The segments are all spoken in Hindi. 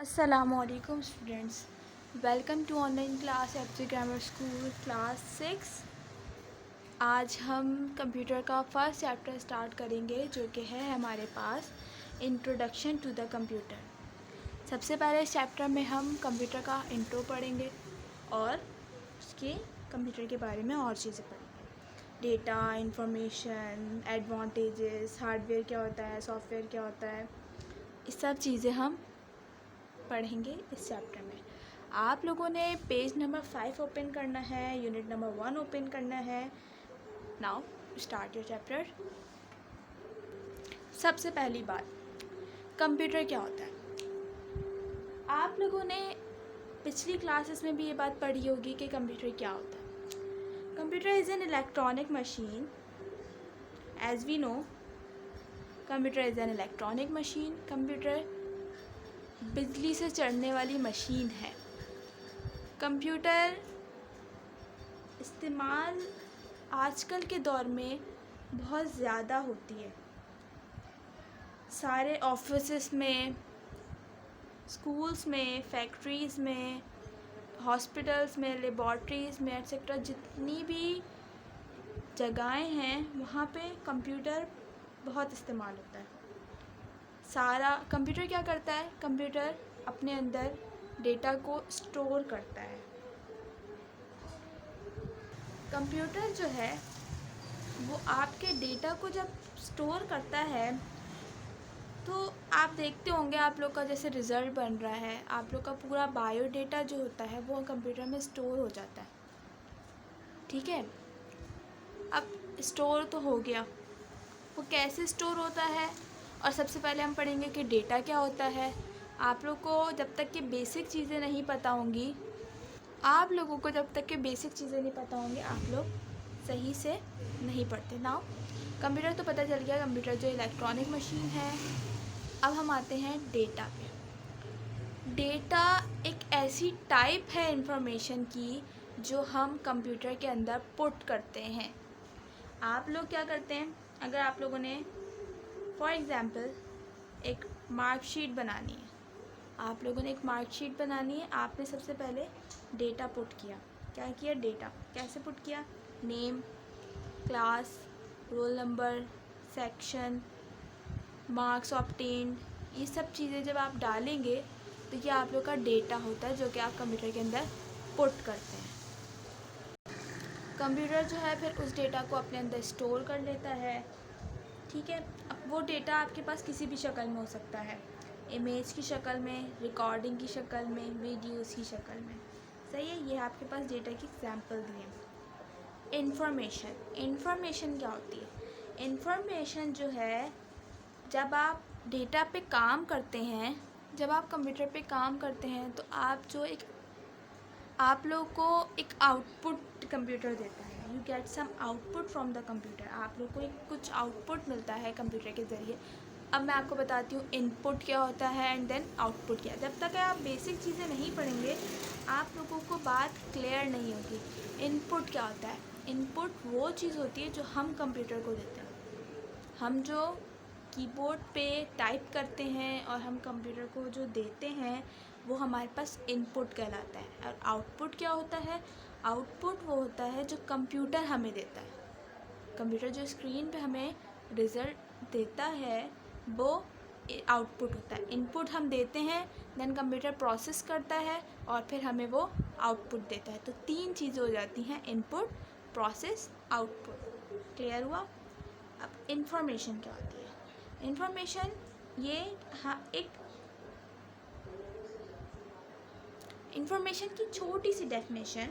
Assalamualaikum students, welcome to online class FJ grammar school class 6। आज हम कंप्यूटर का फर्स्ट चैप्टर स्टार्ट करेंगे जो कि है हमारे पास इंट्रोडक्शन टू द कंप्यूटर। सबसे पहले इस चैप्टर में हम कंप्यूटर का इंट्रो पढ़ेंगे और उसके कंप्यूटर के बारे में और चीज़ें पढ़ेंगे। डेटा, इंफॉर्मेशन, एडवांटेजेस, हार्डवेयर क्या होता है, सॉफ्टवेयर क्या होता है, ये सब चीज़ें हम पढ़ेंगे इस चैप्टर में। आप लोगों ने पेज नंबर 5 ओपन करना है, यूनिट नंबर 1 ओपन करना है। Now start your chapter. सबसे पहली बात, कंप्यूटर क्या होता है। आप लोगों ने पिछली क्लासेस में भी ये बात पढ़ी होगी कि कंप्यूटर क्या होता है। Computer is an electronic machine. As we know, computer is an electronic machine. Computer बिजली से चलने वाली मशीन है। कंप्यूटर इस्तेमाल आजकल के दौर में बहुत ज़्यादा होती है। सारे ऑफिसेस में, स्कूल्स में, फैक्ट्रीज़ में, हॉस्पिटल्स में, लेबॉर्ट्रीज़ में एक्सेट्रा जितनी भी जगहें हैं वहाँ पे कंप्यूटर बहुत इस्तेमाल होता है। सारा कंप्यूटर क्या करता है, कंप्यूटर अपने अंदर डेटा को स्टोर करता है। कंप्यूटर जो है वो आपके डेटा को जब स्टोर करता है तो आप देखते होंगे आप लोग का जैसे रिज़ल्ट बन रहा है, आप लोग का पूरा बायोडेटा जो होता है वो कंप्यूटर में स्टोर हो जाता है। ठीक है, अब स्टोर तो हो गया, वो कैसे स्टोर होता है और सबसे पहले हम पढ़ेंगे कि डेटा क्या होता है। आप लोग को जब तक कि बेसिक चीज़ें नहीं पता होंगी, आप लोगों को जब तक कि बेसिक चीज़ें नहीं पता होंगी, आप लोग सही से नहीं पढ़ते। नाउ कंप्यूटर तो पता चल गया, कंप्यूटर जो इलेक्ट्रॉनिक मशीन है। अब हम आते हैं डेटा पे। डेटा एक ऐसी टाइप है इंफॉर्मेशन की जो हम कंप्यूटर के अंदर पुट करते हैं। आप लोग क्या करते हैं, अगर आप लोगों ने फॉर एग्ज़ाम्पल एक मार्कशीट बनानी है, आप लोगों ने एक मार्कशीट बनानी है, आपने सबसे पहले डेटा पुट किया। क्या किया, डेटा कैसे पुट किया, name, class, roll number, section, marks obtained, ये सब चीज़ें जब आप डालेंगे तो ये आप लोग का डेटा होता है जो कि आप कंप्यूटर के अंदर पुट करते हैं। कंप्यूटर जो है फिर उस डेटा को अपने अंदर स्टोर कर लेता है। ठीक है, अब वो डेटा आपके पास किसी भी शक्ल में हो सकता है, इमेज की शक्ल में, रिकॉर्डिंग की शक्ल में, वीडियोस की शक्ल में। सही है, ये आपके पास डेटा की एग्जांपल दिए। इंफॉर्मेशन क्या होती है। इंफॉर्मेशन जो है, जब आप डेटा पे काम करते हैं, जब आप कंप्यूटर पे काम करते हैं तो आप लोग को एक आउटपुट कंप्यूटर देता है। You get some output from the computer. आप लोग को एक कुछ आउटपुट मिलता है कंप्यूटर के ज़रिए। अब मैं आपको बताती हूँ इनपुट क्या होता है एंड देन आउटपुट क्या है। जब तक आप बेसिक चीज़ें नहीं पढ़ेंगे आप लोगों को बात क्लियर नहीं होगी। इनपुट क्या होता है, इनपुट वो चीज़ होती है जो हम कंप्यूटर को देते हैं। हम जो कीबोर्ड पे टाइप करते हैं और हम कंप्यूटर को जो देते हैं वो हमारे पास इनपुट कहलाता है। और आउटपुट क्या होता है, आउटपुट वो होता है जो कंप्यूटर हमें देता है। कंप्यूटर जो स्क्रीन पे हमें रिज़ल्ट देता है वो आउटपुट होता है। इनपुट हम देते हैं, देन कंप्यूटर प्रोसेस करता है और फिर हमें वो आउटपुट देता है। तो 3 चीज़ें हो जाती हैं, इनपुट, प्रोसेस, आउटपुट। क्लियर हुआ। अब इंफॉर्मेशन क्या होती है। इंफॉर्मेशन ये एक इंफॉर्मेशन की छोटी सी definition.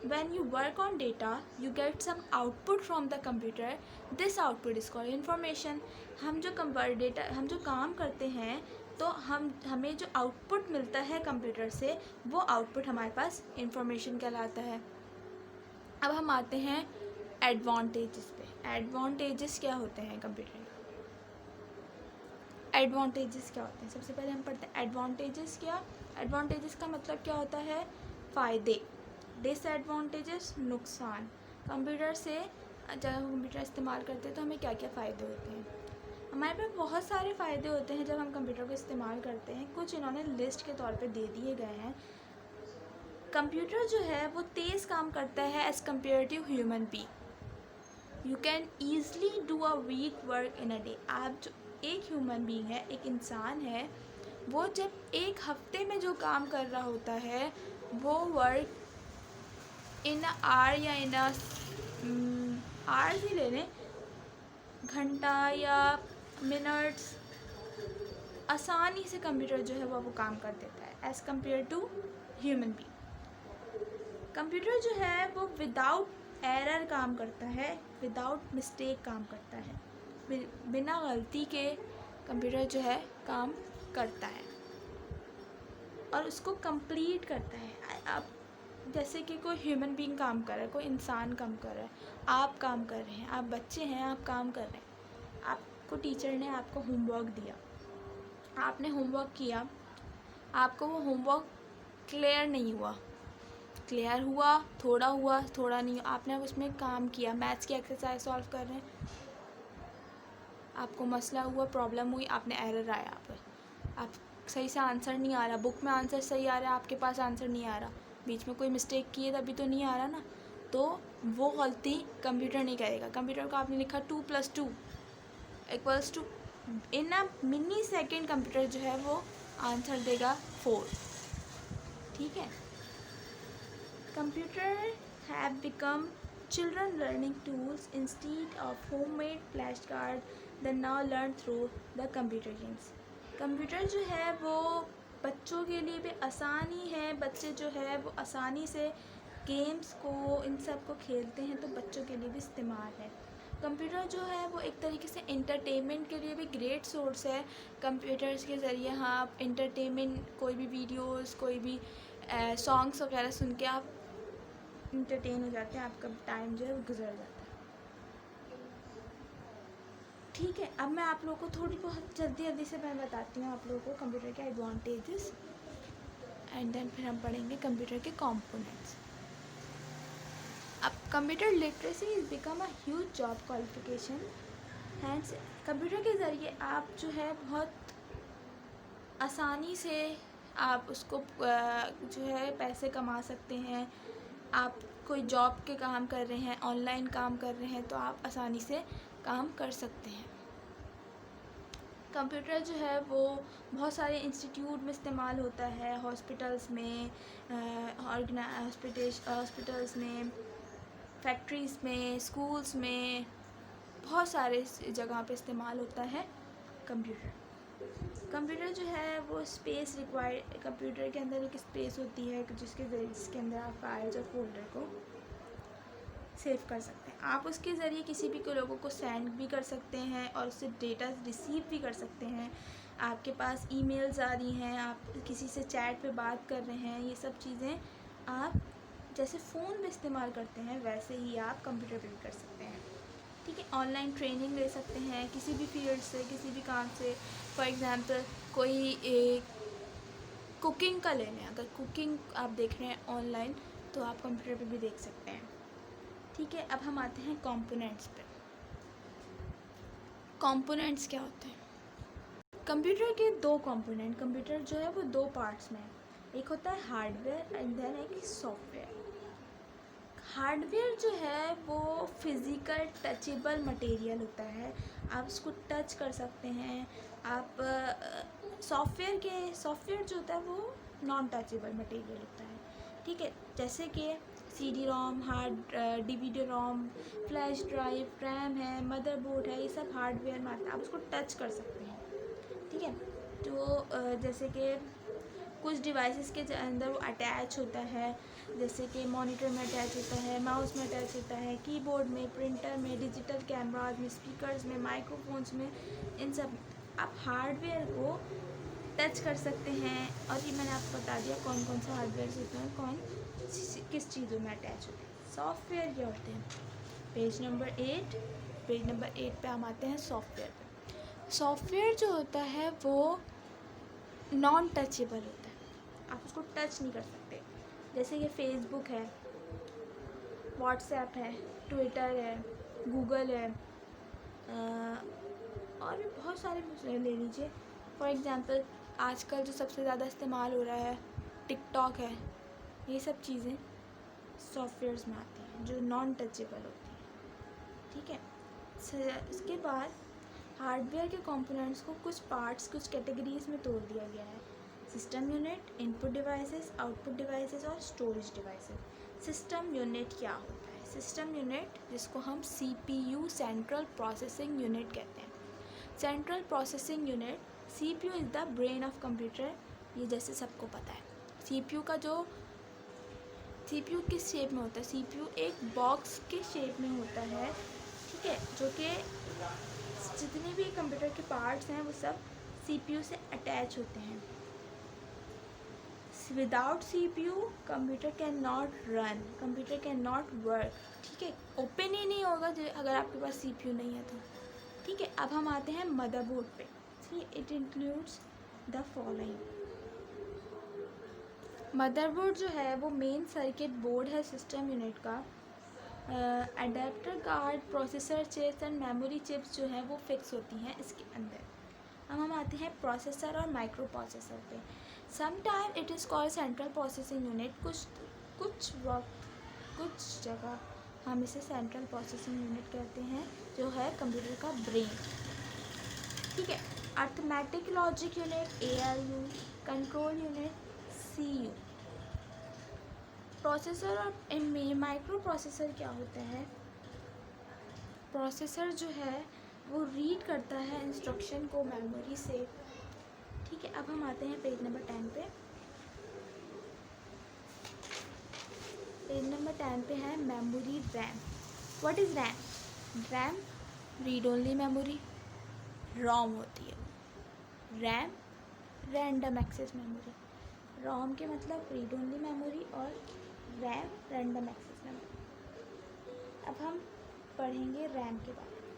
When you work on data, you get some output from the computer. This output is called information. हम जो काम करते हैं तो हमें जो आउटपुट मिलता है कंप्यूटर से वो आउटपुट हमारे पास इंफॉर्मेशन कहलाता है। अब हम आते हैं एडवांटेजेस पे। एडवांटेजेस क्या होते हैं कंप्यूटर के, एडवांटेजेस क्या होते हैं। सबसे पहले हम पढ़ते हैं एडवांटेजेस क्या। एडवांटेजेस का मतलब क्या होता है, फ़ायदे। डिसएडवांटेजेस, नुकसान। कंप्यूटर से जब हम कंप्यूटर इस्तेमाल करते हैं तो हमें क्या क्या फ़ायदे होते हैं। हमारे पास बहुत सारे फ़ायदे होते हैं जब हम कंप्यूटर को इस्तेमाल करते हैं। कुछ इन्होंने लिस्ट के तौर पे दे दिए गए हैं। कंप्यूटर जो है वो तेज़ काम करता है as compare to human being. You can easily do a week work in a day. आप जो एक ह्यूमन बीइंग है, एक इंसान है, वो जब एक हफ्ते में जो काम कर रहा होता है वो वर्क इन आवर या इन आवर्स ही ले लें, घंटा या मिनट्स, आसानी से कंप्यूटर जो है वो काम कर देता है as compare to human being. Computer जो है वो विदाउट एरर काम करता है, विदाउट मिस्टेक काम करता है, बिना गलती के कंप्यूटर जो है काम करता है और उसको कंप्लीट करता है। अब जैसे कि कोई ह्यूमन बीइंग काम कर रहा है, कोई इंसान काम कर रहा है, आप काम कर रहे हैं, आप बच्चे हैं, आप काम कर रहे हैं, आपको टीचर ने आपको होमवर्क दिया, आपने होमवर्क किया, आपको वो होमवर्क क्लियर नहीं हुआ, क्लियर हुआ, थोड़ा नहीं, आपने उसमें काम किया, मैथ्स की एक्सरसाइज सॉल्व कर रहे हैं, आपको मसला हुआ, प्रॉब्लम हुई, आपने एरर आया, आप सही से आंसर नहीं आ रहा, बुक में आंसर सही आ रहा है, आपके पास आंसर नहीं आ रहा, बीच में कोई मिस्टेक की है तभी तो नहीं आ रहा ना, तो वो गलती कंप्यूटर नहीं करेगा। कंप्यूटर को आपने लिखा 2 + 2 = 2, इन अ मिनी सेकेंड कंप्यूटर जो है वो आंसर देगा 4। ठीक है। Computer have become children learning tools instead of homemade flashcards that now learn through the computer games। Computer जो है वो बच्चों के लिए भी आसानी है, बच्चे जो है वो आसानी से गेम्स को इन सब को खेलते हैं, तो बच्चों के लिए भी इस्तेमाल है। कंप्यूटर जो है वो एक तरीके से इंटरटेनमेंट के लिए भी ग्रेट सोर्स है। कंप्यूटर्स के ज़रिए हाँ आप इंटरटेनमेंट, कोई भी वीडियोस, कोई भी सॉन्ग्स वगैरह सुन के आप इंटरटेन हो जाते हैं, आपका टाइम जो है वो गुजर जाता है। ठीक है, अब मैं आप लोगों को थोड़ी बहुत जल्दी से मैं बताती हूँ आप लोगों को कंप्यूटर के एडवांटेजेस, एंड देन फिर हम पढ़ेंगे कंप्यूटर के कंपोनेंट्स। अब computer literacy is become a huge job qualification. Hands computer के ज़रिए आप जो है बहुत आसानी से आप उसको जो है पैसे कमा सकते हैं। आप कोई जॉब के काम कर रहे हैं, ऑनलाइन काम कर रहे हैं, तो आप आसानी से काम कर सकते हैं। कंप्यूटर जो है वो बहुत सारे इंस्टीट्यूट में इस्तेमाल होता है, हॉस्पिटल्स में, हॉस्पिटल्स में, फैक्ट्रीज़ में, स्कूल्स में, बहुत सारे जगह पे इस्तेमाल होता है कंप्यूटर। कंप्यूटर जो है वो स्पेस रिक्वायर, कंप्यूटर के अंदर एक स्पेस होती है जिसके अंदर आप फाइल्स और फोल्डर को सेव कर सकते हैं। आप उसके ज़रिए किसी भी को लोगों को सेंड भी कर सकते हैं और उससे डेटा रिसीव भी कर सकते हैं। आपके पास ईमेल्स आ रही हैं, आप किसी से चैट पे बात कर रहे हैं, ये सब चीज़ें आप जैसे फ़ोन में इस्तेमाल करते हैं वैसे ही आप कंप्यूटर पे भी कर सकते हैं। ठीक है। ऑनलाइन ट्रेनिंग ले सकते हैं किसी भी फील्ड से, किसी भी काम से। फॉर एग्ज़ाम्पल कोई कुकिंग का ले लें, अगर कुकिंग आप देख रहे हैं ऑनलाइन तो आप कंप्यूटर पे भी देख सकते हैं। ठीक है। अब हम आते हैं कंपोनेंट्स पे। कंपोनेंट्स क्या होते हैं? कंप्यूटर के दो कंपोनेंट, कंप्यूटर जो है वो दो पार्ट्स में है, एक होता है हार्डवेयर एंड देन एक सॉफ्टवेयर। हार्डवेयर जो है वो फिज़िकल टचेबल मटेरियल होता है, आप उसको टच कर सकते हैं। आप सॉफ्टवेयर जो होता है वो नॉन टचेबल मटेरियल होता है। ठीक है। जैसे कि CD रोम, DVD रोम, फ्लैश ड्राइव, रैम है, मदरबोर्ड है, ये सब हार्डवेयर में आता है, आप उसको टच कर सकते हैं। ठीक है। तो जैसे कि कुछ डिवाइसेस के अंदर वो अटैच होता है, जैसे कि मॉनिटर में अटैच होता है, माउस में अटैच होता है, कीबोर्ड में, प्रिंटर में, डिजिटल कैमराज में, स्पीकर्स में, माइक्रोफोन्स में, इन सब आप हार्डवेयर को टच कर सकते हैं। और ये मैंने आपको बता दिया कौन कौन से हार्डवेयर होते हैं, कौन किस चीज़ों में अटैच होते हैं। सॉफ्टवेयर क्या होते हैं? पेज नंबर 8 पे हम आते हैं सॉफ्टवेयर पे। सॉफ्टवेयर जो होता है वो नॉन टचेबल होता है, आप उसको टच नहीं कर सकते। जैसे कि फेसबुक है, व्हाट्सएप है, ट्विटर है, गूगल है, और भी बहुत सारे ले लीजिए। फॉर एग्ज़ाम्पल आजकल जो सबसे ज़्यादा इस्तेमाल हो रहा है टिकटॉक है, ये सब चीज़ें सॉफ्टवेयर्स में आती हैं जो नॉन टचेबल होती हैं, ठीक है। इसके बाद हार्डवेयर के कंपोनेंट्स को कुछ पार्ट्स, कुछ कैटेगरीज में तोड़ दिया गया है। System unit, input devices, output devices और स्टोरेज डिवाइसेस। सिस्टम यूनिट क्या होता है? सिस्टम यूनिट जिसको हम CPU सेंट्रल प्रोसेसिंग यूनिट कहते हैं। Central processing unit, CPU is the brain of computer, ये जैसे सबको पता है। CPU का जो CPU किस शेप में होता है? CPU एक बॉक्स के शेप में होता है, ठीक है, जो कि जितने भी कंप्यूटर के पार्ट्स हैं वो सब CPU से अटैच होते हैं। Without CPU computer can not run, computer can not work, ठीक है, ओपन ही नहीं होगा अगर आपके पास CPU नहीं है तो, ठीक है। अब हम आते हैं मदरबोर्ड पे। See it includes the following. Motherboard जो है वो मेन सर्किट बोर्ड है सिस्टम यूनिट का। Adapter card, processor chips and memory chips जो हैं वो फिक्स होती हैं इसके अंदर। अब हम आते हैं प्रोसेसर और माइक्रो प्रोसेसर पे। Some time it is called central processing unit, कुछ जगह हम इसे सेंट्रल प्रोसेसिंग यूनिट कहते हैं, जो है कंप्यूटर का ब्रेन, ठीक है। Arithmetic logic unit ALU, control unit CU। Processor और माइक्रो प्रोसेसर क्या होता है? प्रोसेसर जो है वो रीड करता है इंस्ट्रक्शन को मेमोरी से, ठीक है। अब हम आते हैं पेज नंबर 10 पे। पेज नंबर 10 पे है memory RAM. What is RAM? RAM read only memory, ROM होती है। RAM random access memory. ROM के मतलब रीड ओनली मेमोरी और रैम रैंडम एक्सेस मेमोरी। अब हम पढ़ेंगे रैम के बारे में।